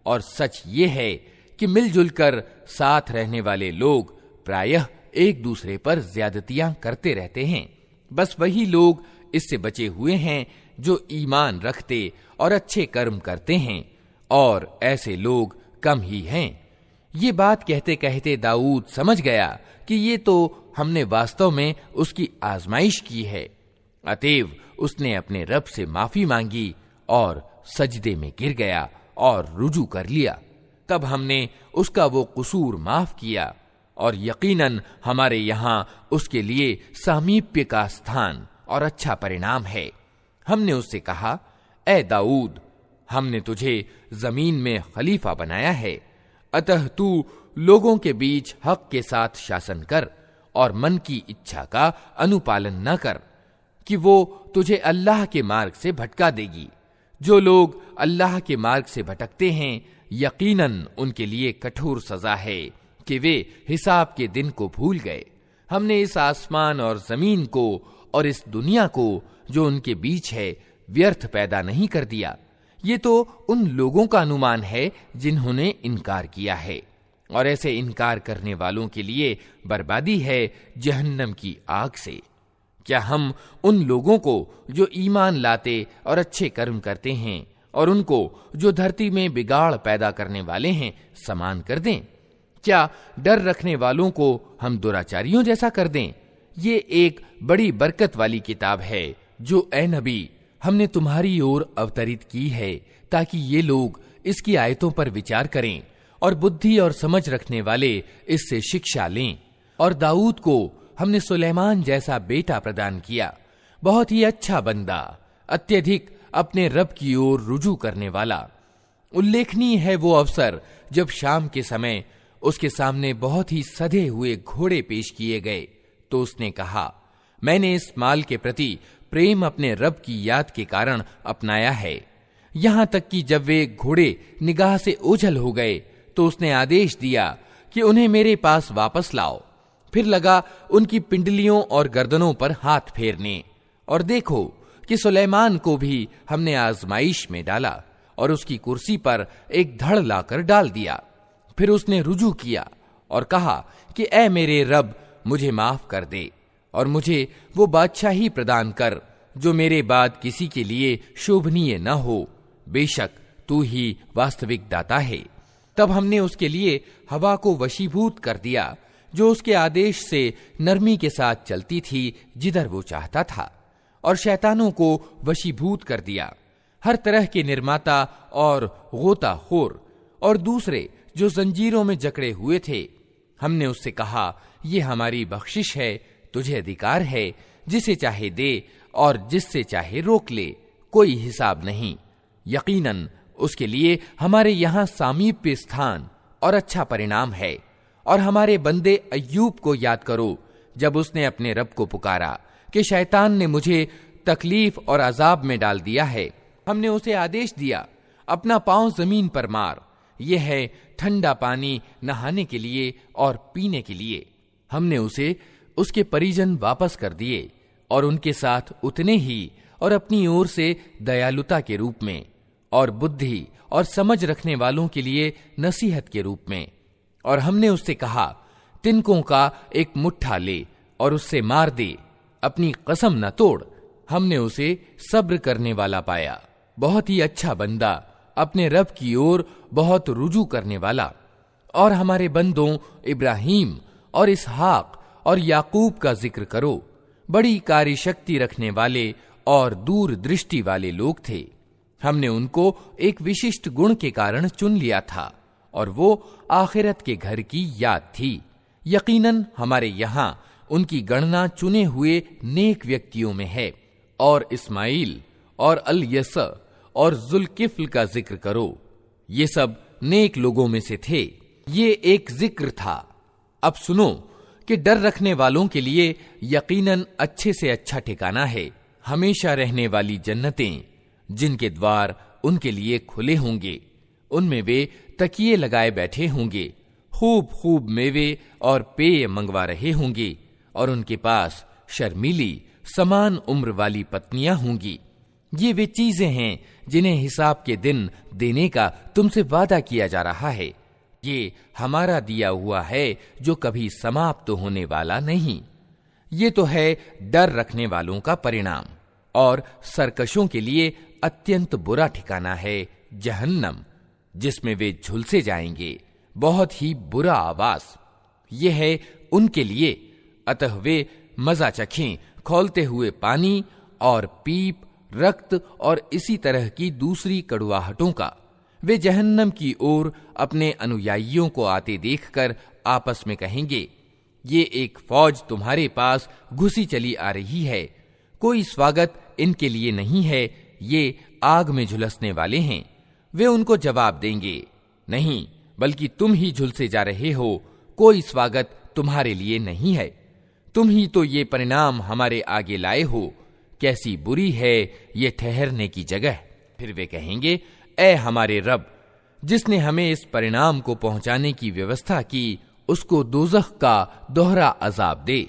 और सच ये है कि मिलजुल कर साथ रहने वाले लोग प्रायः एक दूसरे पर ज्यादतियां करते रहते हैं। बस वही लोग इससे बचे हुए हैं जो ईमान रखते और अच्छे कर्म करते हैं, और ऐसे लोग कम ही हैं। ये बात कहते कहते दाऊद समझ गया कि ये तो हमने वास्तव में उसकी आजमाइश की है। अतएव उसने अपने रब से माफी मांगी और सजदे में गिर गया और रुजू कर लिया। तब हमने उसका वो कसूर माफ किया, और यकीनन हमारे यहाँ उसके लिए सामीप्य का स्थान और अच्छा परिणाम है। हमने उससे कहा, ऐ दाऊद, हमने तुझे जमीन में खलीफा बनाया है, अतः तू लोगों के बीच हक के साथ शासन कर और मन की इच्छा का अनुपालन न कर कि वो तुझे अल्लाह के मार्ग से भटका देगी। जो लोग अल्लाह के मार्ग से भटकते हैं, यकीनन उनके लिए कठोर सजा है कि वे हिसाब के दिन को भूल गए। हमने इस आसमान और जमीन को और इस दुनिया को जो उनके बीच है व्यर्थ पैदा नहीं कर दिया। ये तो उन लोगों का अनुमान है जिन्होंने इनकार किया है, और ऐसे इनकार करने वालों के लिए बर्बादी है जहन्नम की आग से। क्या हम उन लोगों को जो ईमान लाते और अच्छे कर्म करते हैं और उनको जो धरती में बिगाड़ पैदा करने वाले हैं समान कर दें? क्या डर रखने वालों को हम दुराचारियों जैसा कर दें, ये एक बड़ी बरकत वाली किताब है जो ए नबी हमने तुम्हारी ओर अवतरित की है, ताकि ये लोग इसकी आयतों पर विचार करें और बुद्धि और समझ रखने वाले इससे शिक्षा लें। और दाऊद को हमने सुलेमान जैसा बेटा प्रदान किया, बहुत ही अच्छा बंदा, अत्यधिक अपने रब की ओर रुजू करने वाला। उल्लेखनीय है वो अवसर जब शाम के समय उसके सामने बहुत ही सधे हुए घोड़े पेश किए गए, तो उसने कहा, मैंने इस माल के प्रति प्रेम अपने रब की याद के कारण अपनाया है। यहां तक कि जब वे घोड़े निगाह से ओझल हो गए तो उसने आदेश दिया कि उन्हें मेरे पास वापस लाओ। फिर लगा उनकी पिंडलियों और गर्दनों पर हाथ फेरने। और देखो कि सुलेमान को भी हमने आजमाइश में डाला और उसकी कुर्सी पर एक धड़ लाकर डाल दिया। फिर उसने रुजू किया और कहा कि ऐ मेरे रब, मुझे माफ कर दे और मुझे वो बादशाही प्रदान कर जो मेरे बाद किसी के लिए शोभनीय न हो। बेशक तू ही वास्तविक दाता है। तब हमने उसके लिए हवा को वशीभूत कर दिया, जो उसके आदेश से नरमी के साथ चलती थी जिधर वो चाहता था, और शैतानों को वशीभूत कर दिया, हर तरह के निर्माता और गोताखोर और दूसरे जो जंजीरों में जकड़े हुए थे। हमने उससे कहा, ये हमारी बख्शिश है, तुझे अधिकार है, जिसे चाहे दे और जिससे चाहे रोक ले, कोई हिसाब नहीं। यकीनन उसके लिए हमारे यहाँ सामीप्य स्थान और अच्छा परिणाम है। और हमारे बंदे अय्यूब को याद करो, जब उसने अपने रब को पुकारा कि शैतान ने मुझे तकलीफ और अजाब में डाल दिया है। हमने उसे आदेश दिया, अपना पांव जमीन पर मार, यह है ठंडा पानी नहाने के लिए और पीने के लिए। हमने उसे उसके परिजन वापस कर दिए और उनके साथ उतने ही और अपनी ओर से दयालुता के रूप में और बुद्धि और समझ रखने वालों के लिए नसीहत के रूप में। और हमने उससे कहा, तिनकों का एक मुट्ठा ले और उससे मार दे, अपनी कसम न तोड़। हमने उसे सब्र करने वाला पाया, बहुत ही अच्छा बंदा, अपने रब की ओर बहुत रुजू करने वाला। और हमारे बंदों इब्राहिम और इसहाक और याकूब का जिक्र करो, बड़ी कार्यशक्ति रखने वाले और दूर दृष्टि वाले लोग थे। हमने उनको एक विशिष्ट गुण के कारण चुन लिया था, और वो आखिरत के घर की याद थी। यकीनन हमारे यहाँ उनकी गणना चुने हुए नेक व्यक्तियों में है। और इस्माइल और अल यस और जुल्किफ्ल का जिक्र करो, ये सब नेक लोगों में से थे। ये एक जिक्र था। अब सुनो कि डर रखने वालों के लिए यकीनन अच्छे से अच्छा ठिकाना है, हमेशा रहने वाली जन्नतें, जिनके द्वार उनके लिए खुले होंगे। उनमें वे तकिए लगाए बैठे होंगे, खूब खूब मेवे और पेय मंगवा रहे होंगे, और उनके पास शर्मीली समान उम्र वाली पत्नियां होंगी। ये वे चीजें हैं जिन्हें हिसाब के दिन देने का तुमसे वादा किया जा रहा है। ये हमारा दिया हुआ है जो कभी समाप्त होने वाला नहीं। ये तो है डर रखने वालों का परिणाम। और सरकशों के लिए अत्यंत बुरा ठिकाना है जहन्नम, जिसमें वे झुलसे जाएंगे, बहुत ही बुरा आवास। ये है उनके लिए, अतः वे मजा चखें खौलते हुए पानी और पीप, रक्त और इसी तरह की दूसरी कड़ुआहटों का। वे जहन्नम की ओर अपने अनुयायियों को आते देखकर आपस में कहेंगे, ये एक फौज तुम्हारे पास घुसी चली आ रही है, कोई स्वागत इनके लिए नहीं है, ये आग में झुलसने वाले हैं। वे उनको जवाब देंगे, नहीं, बल्कि तुम ही झुलसे जा रहे हो, कोई स्वागत तुम्हारे लिए नहीं है, तुम ही तो ये परिणाम हमारे आगे लाए हो, कैसी बुरी है ये ठहरने की जगह। फिर वे कहेंगे, ऐ हमारे रब, जिसने हमें इस परिणाम को पहुंचाने की व्यवस्था की, उसको दोज़ख का दोहरा अजाब दे।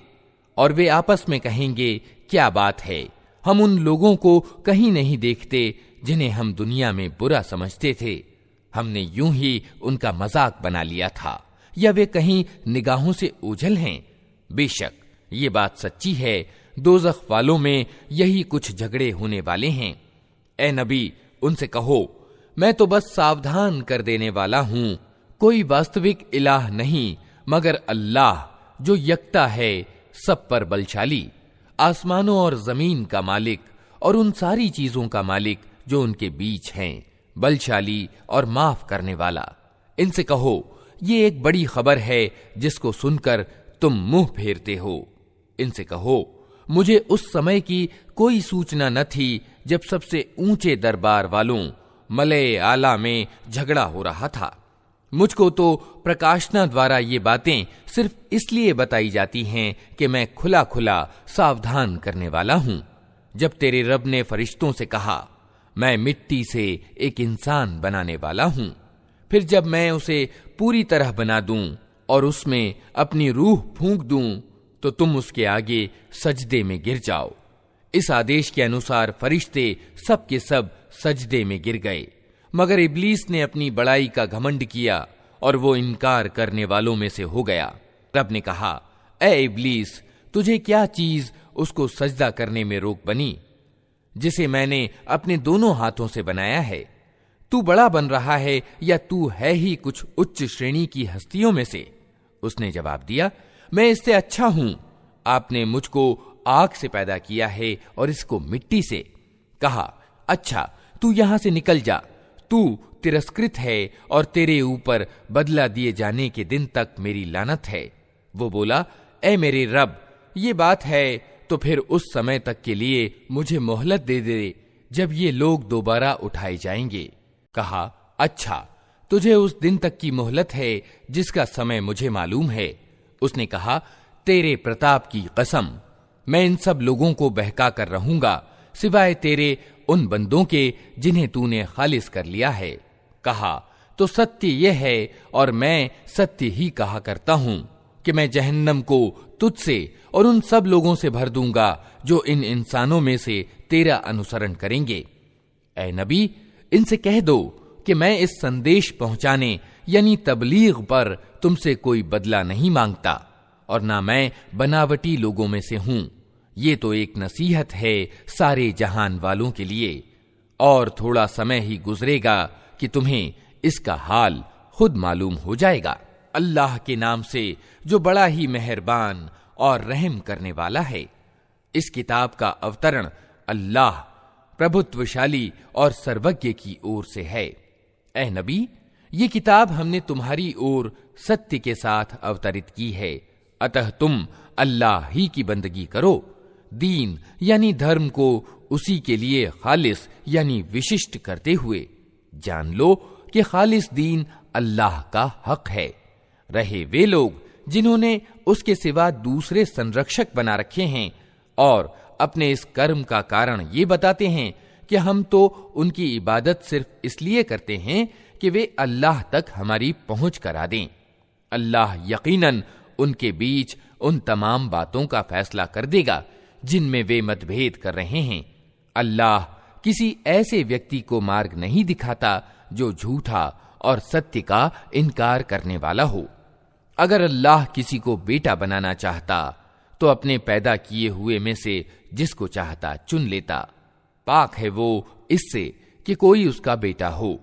और वे आपस में कहेंगे, क्या बात है, हम उन लोगों को कहीं नहीं देखते जिन्हें हम दुनिया में बुरा समझते थे। हमने यूं ही उनका मजाक बना लिया था, या वे कहीं निगाहों से ओझल हैं। बेशक ये बात सच्ची है, दोज़ख वालों में यही कुछ झगड़े होने वाले हैं। ए नबी, उनसे कहो, मैं तो बस सावधान कर देने वाला हूं, कोई वास्तविक इलाह नहीं मगर अल्लाह, जो यकता है, सब पर बलशाली, आसमानों और जमीन का मालिक और उन सारी चीजों का मालिक जो उनके बीच हैं, बलशाली और माफ करने वाला। इनसे कहो, ये एक बड़ी खबर है जिसको सुनकर तुम मुंह फेरते हो। इनसे कहो, मुझे उस समय की कोई सूचना न थी जब सबसे ऊंचे दरबार वालों मलए आला में झगड़ा हो रहा था। मुझको तो प्रकाशना द्वारा ये बातें सिर्फ इसलिए बताई जाती हैं कि मैं खुला खुला सावधान करने वाला हूं। जब तेरे रब ने फरिश्तों से कहा, मैं मिट्टी से एक इंसान बनाने वाला हूं, फिर जब मैं उसे पूरी तरह बना दूं और उसमें अपनी रूह फूंक दूं, तो तुम उसके आगे सजदे में गिर जाओ। इस आदेश के अनुसार फरिश्ते सब के सब सजदे में गिर गए, मगर इब्लीस ने अपनी बड़ाई का घमंड किया और वो इनकार करने वालों में से हो गया। रब ने कहा, ए इब्लीस, तुझे क्या चीज उसको सजदा करने में रोक बनी जिसे मैंने अपने दोनों हाथों से बनाया है? तू बड़ा बन रहा है या तू है ही कुछ उच्च श्रेणी की हस्तियों में से? उसने जवाब दिया, मैं इससे अच्छा हूं। आपने मुझको आग से पैदा किया है और इसको मिट्टी से। कहा, अच्छा, तू यहां से निकल जा, तू तिरस्कृत है और तेरे ऊपर बदला दिए जाने के दिन तक मेरी लानत है। वो बोला, ए मेरे रब, ये बात है तो फिर उस समय तक के लिए मुझे मोहलत दे दे जब ये लोग दोबारा उठाए जाएंगे। कहा, अच्छा, तुझे उस दिन तक की मोहलत है जिसका समय मुझे मालूम है। उसने कहा, तेरे प्रताप की कसम, मैं इन सब लोगों को बहका कर रहूंगा सिवाय तेरे उन बंदों के जिन्हें तूने खालिस कर लिया है। कहा, तो सत्य यह है और मैं सत्य ही कहा करता हूं कि मैं जहन्नम को तुझसे और उन सब लोगों से भर दूंगा जो इन इंसानों में से तेरा अनुसरण करेंगे। ऐ नबी, इनसे कह दो कि मैं इस संदेश पहुंचाने यानी तबलीग पर तुमसे कोई बदला नहीं मांगता और ना मैं बनावटी लोगों में से हूं। ये तो एक नसीहत है सारे जहान वालों के लिए, और थोड़ा समय ही गुजरेगा कि तुम्हें इसका हाल खुद मालूम हो जाएगा। अल्लाह के नाम से जो बड़ा ही मेहरबान और रहम करने वाला है। इस किताब का अवतरण अल्लाह प्रभुत्वशाली और सर्वज्ञ की ओर से है। ऐ नबी, ये किताब हमने तुम्हारी ओर सत्य के साथ अवतरित की है, अतः तुम अल्लाह ही की बंदगी करो। दीन यानी धर्म को उसी के लिए खालिस यानी विशिष्ट करते हुए जान लो कि खालिस दीन अल्लाह का हक है। रहे वे लोग जिन्होंने उसके सिवा दूसरे संरक्षक बना रखे हैं और अपने इस कर्म का कारण ये बताते हैं कि हम तो उनकी इबादत सिर्फ इसलिए करते हैं कि वे अल्लाह तक हमारी पहुंच करा दें। अल्लाह यकीनन उनके बीच उन तमाम बातों का फैसला कर देगा जिनमें वे मतभेद कर रहे हैं। अल्लाह किसी ऐसे व्यक्ति को मार्ग नहीं दिखाता जो झूठा और सत्य का इनकार करने वाला हो। अगर अल्लाह किसी को बेटा बनाना चाहता तो अपने पैदा किए हुए में से जिसको चाहता चुन लेता। पाक है वो इससे कि कोई उसका बेटा हो।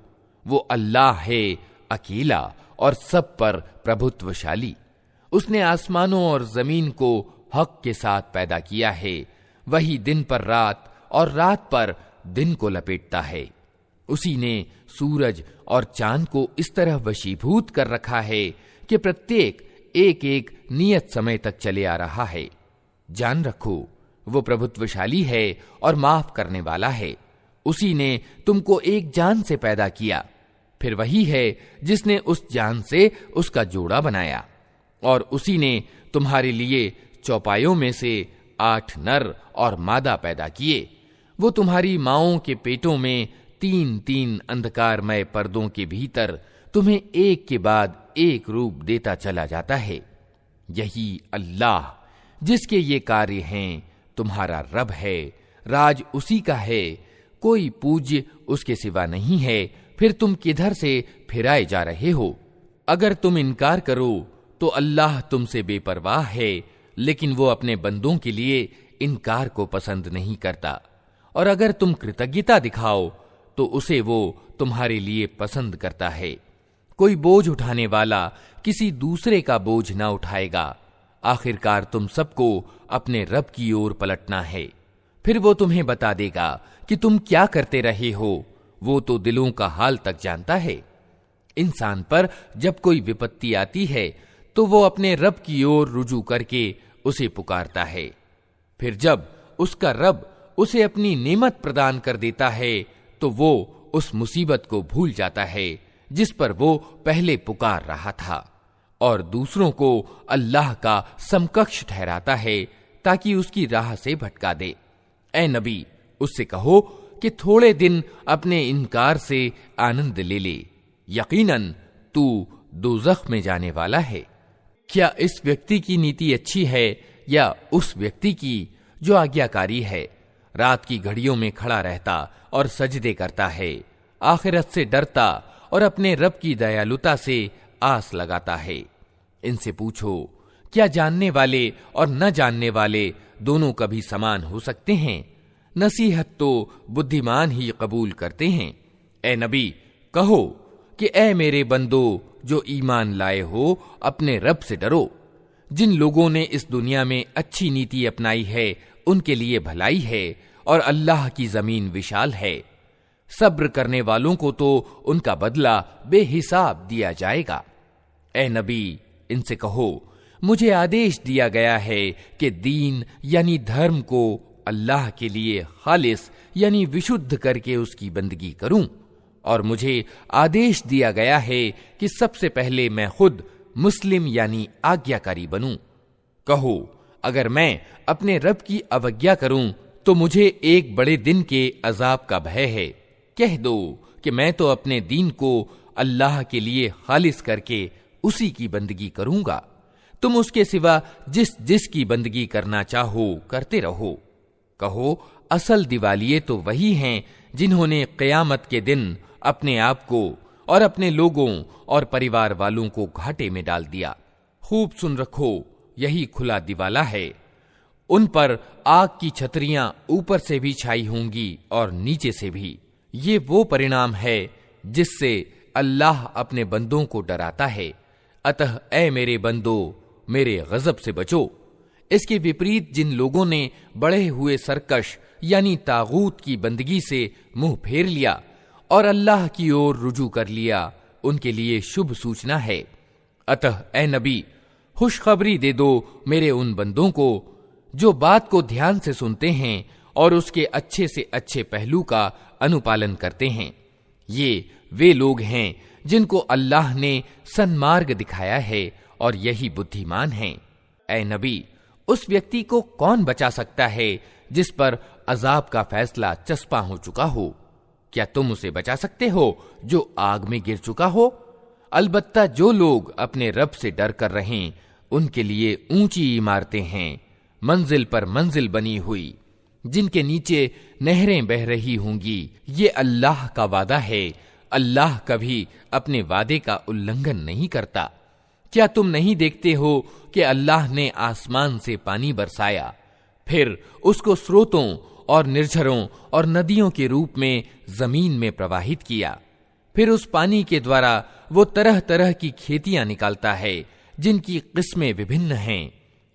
वो अल्लाह है अकेला और सब पर प्रभुत्वशाली। उसने आसमानों और जमीन को हक के साथ पैदा किया है। वही दिन पर रात और रात पर दिन को लपेटता है। उसी ने सूरज और चांद को इस तरह वशीभूत कर रखा है कि प्रत्येक एक एक नियत समय तक चले आ रहा है। जान रखो, वो प्रभुत्वशाली है और माफ करने वाला है। उसी ने तुमको एक जान से पैदा किया, फिर वही है जिसने उस जान से उसका जोड़ा बनाया। और उसी ने तुम्हारे लिए चौपायों में से 8 नर और मादा पैदा किए। वो तुम्हारी माओं के पेटों में 3-3 अंधकारमय पर्दों के भीतर तुम्हें एक के बाद एक रूप देता चला जाता है। यही अल्लाह जिसके ये कार्य हैं तुम्हारा रब है। राज उसी का है, कोई पूज्य उसके सिवा नहीं है। फिर तुम किधर से फिराए जा रहे हो? अगर तुम इनकार करो तो अल्लाह तुमसे बेपरवाह है, लेकिन वो अपने बंदों के लिए इनकार को पसंद नहीं करता। और अगर तुम कृतज्ञता दिखाओ तो उसे वो तुम्हारे लिए पसंद करता है। कोई बोझ उठाने वाला किसी दूसरे का बोझ ना उठाएगा। आखिरकार तुम सबको अपने रब की ओर पलटना है, फिर वो तुम्हें बता देगा कि तुम क्या करते रहे हो। वो तो दिलों का हाल तक जानता है। इंसान पर जब कोई विपत्ति आती है तो वो अपने रब की ओर रुजू करके उसे पुकारता है। फिर जब उसका रब उसे अपनी नेमत प्रदान कर देता है तो वो उस मुसीबत को भूल जाता है जिस पर वो पहले पुकार रहा था, और दूसरों को अल्लाह का समकक्ष ठहराता है ताकि उसकी राह से भटका दे। ए नबी, उससे कहो कि थोड़े दिन अपने इनकार से आनंद ले ले, यकीनन तू दोज़ख में जाने वाला है। क्या इस व्यक्ति की नीति अच्छी है या उस व्यक्ति की जो आज्ञाकारी है, रात की घड़ियों में खड़ा रहता और सजदे करता है, आखिरत से डरता और अपने रब की दयालुता से आस लगाता है। इनसे पूछो, क्या जानने वाले और न जानने वाले दोनों कभी समान हो सकते हैं? नसीहत तो बुद्धिमान ही कबूल करते हैं। ए नबी, कहो कि ए मेरे बंदो जो ईमान लाए हो, अपने रब से डरो। जिन लोगों ने इस दुनिया में अच्छी नीति अपनाई है उनके लिए भलाई है, और अल्लाह की जमीन विशाल है। सब्र करने वालों को तो उनका बदला बेहिसाब दिया जाएगा। ए नबी, इनसे कहो, मुझे आदेश दिया गया है कि दीन यानी धर्म को अल्लाह के लिए खालिस यानी विशुद्ध करके उसकी बंदगी करूं, और मुझे आदेश दिया गया है कि सबसे पहले मैं खुद मुस्लिम यानी आज्ञाकारी बनूं। कहो, अगर मैं अपने रब की अवज्ञा करूं तो मुझे एक बड़े दिन के अजाब का भय है। कह दो कि मैं तो अपने दीन को अल्लाह के लिए खालिस करके उसी की बंदगी करूंगा। तुम उसके सिवा जिस जिस की बंदगी करना चाहो करते रहो। कहो, असल दिवालिये तो वही हैं जिन्होंने क़यामत के दिन अपने आप को और अपने लोगों और परिवार वालों को घाटे में डाल दिया। खूब सुन रखो, यही खुला दिवाला है। उन पर आग की छतरियां ऊपर से भी छाई होंगी और नीचे से भी। ये वो परिणाम है जिससे अल्लाह अपने बंदों को डराता है। अतः ए मेरे बंदो, मेरे गजब से बचो। इसके विपरीत जिन लोगों ने बढ़े हुए सरकश यानी तागूत की बंदगी से मुंह फेर लिया और अल्लाह की ओर रुजू कर लिया, उनके लिए शुभ सूचना है। अतः ए नबी, खुशखबरी दे दो मेरे उन बंदों को जो बात को ध्यान से सुनते हैं और उसके अच्छे से अच्छे पहलू का अनुपालन करते हैं। ये वे लोग हैं जिनको अल्लाह ने सन्मार्ग दिखाया है और यही बुद्धिमान हैं। ऐ नबी, उस व्यक्ति को कौन बचा सकता है जिस पर अजाब का फैसला चस्पा हो चुका हो? क्या तुम उसे बचा सकते हो जो आग में गिर चुका हो? अलबत्ता जो लोग अपने रब से डर कर रहें, उनके लिए ऊंची इमारतें हैं, मंजिल पर मंजिल बनी हुई, जिनके नीचे नहरें बह रही होंगी। ये अल्लाह का वादा है। अल्लाह कभी अपने वादे का उल्लंघन नहीं करता। क्या तुम नहीं देखते हो कि अल्लाह ने आसमान से पानी बरसाया, फिर उसको स्रोतों और निर्झरों और नदियों के रूप में जमीन में प्रवाहित किया। फिर उस पानी के द्वारा वो तरह तरह की खेतियां निकालता है जिनकी किस्में विभिन्न हैं।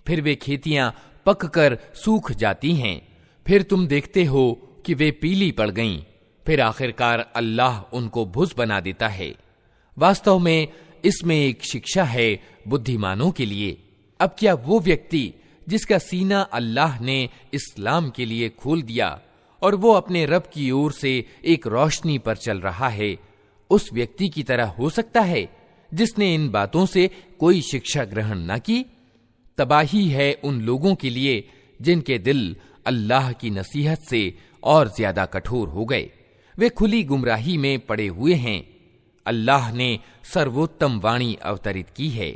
फिर वे खेतियां पककर सूख जाती हैं। फिर तुम देखते हो कि वे पीली पड़ गईं। फिर आखिरकार अल्लाह उनको भुज बना देता है। वास्तव में इसमें एक शिक्षा है बुद्धिमानों के लिए। अब क्या वो व्यक्ति जिसका सीना अल्लाह ने इस्लाम के लिए खोल दिया और वो अपने रब की ओर से एक रोशनी पर चल रहा है, उस व्यक्ति की तरह हो सकता है जिसने इन बातों से कोई शिक्षा ग्रहण न की? तबाही है उन लोगों के लिए जिनके दिल अल्लाह की नसीहत से और ज्यादा कठोर हो गए। वे खुली गुमराही में पड़े हुए हैं। अल्लाह ने सर्वोत्तम वाणी अवतरित की है,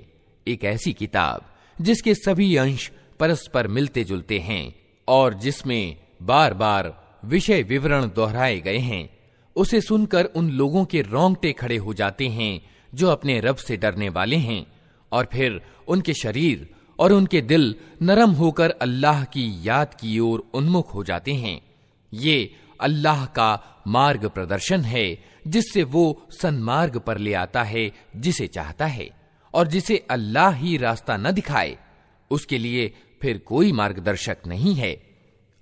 एक ऐसी किताब जिसके सभी अंश परस्पर मिलते जुलते हैं और जिसमें बार बार विषय विवरण दोहराए गए हैं। उसे सुनकर उन लोगों के रोंगटे खड़े हो जाते हैं जो अपने रब से डरने वाले हैं, और फिर उनके शरीर और उनके दिल नरम होकर अल्लाह की याद की ओर उन्मुख हो जाते हैं। ये अल्लाह का मार्ग प्रदर्शन है जिससे वो सन्मार्ग पर ले आता है जिसे चाहता है, और जिसे अल्लाह ही रास्ता न दिखाए उसके लिए फिर कोई मार्गदर्शक नहीं है।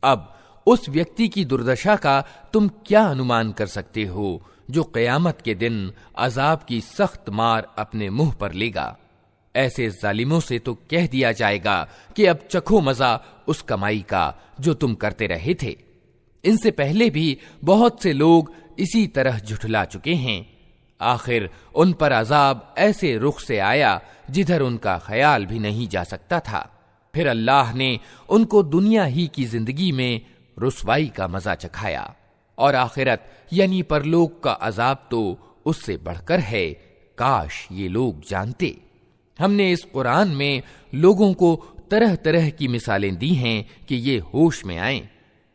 अब उस व्यक्ति की दुर्दशा का तुम क्या अनुमान कर सकते हो जो क़यामत के दिन अजाब की सख्त मार अपने मुंह पर लेगा। ऐसे जालिमों से तो कह दिया जाएगा कि अब चखो मजा उस कमाई का जो तुम करते रहे थे। इनसे पहले भी बहुत से लोग इसी तरह झुठला चुके हैं। आखिर उन पर अजाब ऐसे रुख से आया जिधर उनका ख्याल भी नहीं जा सकता था। फिर अल्लाह ने उनको दुनिया ही की जिंदगी में रुसवाई का मजा चखाया और आखिरत यानी परलोक का अजाब तो उससे बढ़कर है। काश ये लोग जानते। हमने इस कुरान में लोगों को तरह तरह की मिसालें दी हैं कि ये होश में आएं।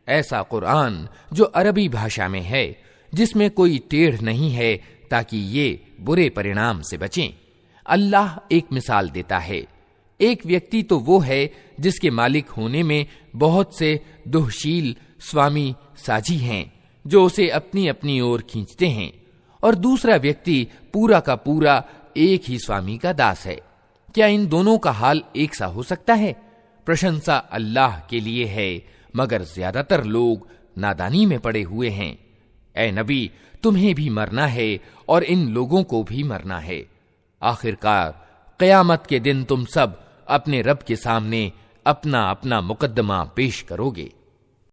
ऐसा कुरान जो अरबी भाषा में है, जिसमें कोई टेढ़ नहीं है, ताकि ये बुरे परिणाम से बचें। अल्लाह एक मिसाल देता है। एक व्यक्ति तो वो है जिसके मालिक होने में बहुत से दुहशील स्वामी साजी हैं जो उसे अपनी अपनी ओर खींचते हैं, और दूसरा व्यक्ति पूरा का पूरा एक ही स्वामी का दास है। क्या इन दोनों का हाल एक सा हो सकता है? प्रशंसा अल्लाह के लिए है, मगर ज्यादातर लोग नादानी में पड़े हुए हैं। ए नबी, तुम्हें भी मरना है और इन लोगों को भी मरना है। आखिरकार क़यामत के दिन तुम सब अपने रब के सामने अपना अपना मुकद्दमा पेश करोगे।